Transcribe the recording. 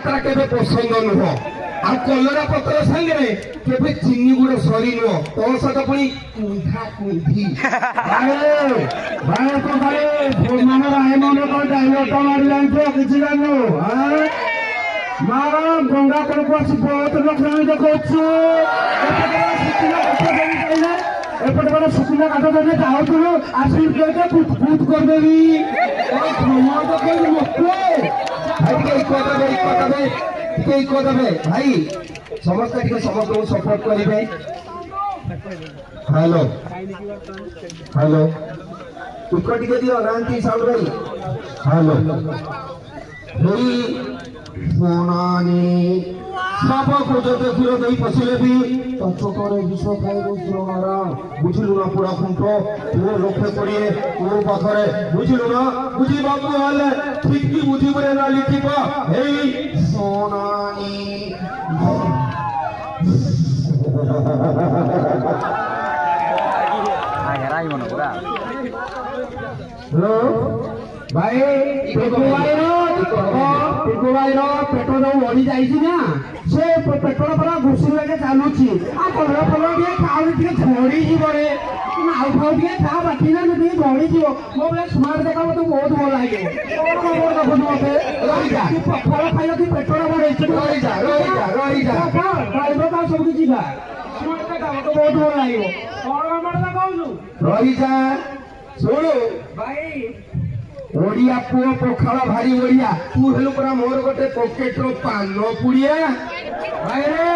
यात्रा केबे पसंद नुह आ कलरा पत्र संगे केबे चिन्नी गुड़ सरी नुह तो सत पुणी कुंठा कुंठी भाई तो भाई मानो राय मन को डायलॉग मारी जानते किसी जानो हां मारो गंगा पर को बहुत लोग देखछु एपटे बड़ा सुकिला काट देने चाहूँ आसिर के कूद कर देवी तो कोई मत भाई समस्त समस्त को सपोर्ट करेंगे हेलो हेलो टिकट टिके दियो नांती साउंड भाई हेलो भाई फोनानी सब को जो देखियो दई पछले भी तो छोटरे विश्व खाई गो मारा बुझिलु ना पूरा खुंटो तू लक्ष्य करिए तू पाखरे बुझिलु ना बुझी बाबू वाले ठीक की बुझी बरे ना लिखिबा हेई सोनानी हेराई मन पूरा हेलो भाई टिकुवाईर पेट जो बढ़ी जाइए से पेट्रोल पूरा घुषी लगे चलुची आ कलर फलर टे खाऊ टे झड़ी जीवे आउ खाऊ टे खा बाकी ना टे झड़ी जीव मो बोले स्मार्ट देखा मत बहुत भल लगे देखो पखाड़ खाइल कि पेट्रोल बढ़े ड्राइवर का सब किसी खा स्मार्ट देखा मत बहुत भल लगे कहूँ रही जा शुणु भाई ओडिया पुओ पखाड़ भारी ओडिया तू हेलु पूरा मोर गोटे पॉकेट रो पान पुड़िया भाई रे।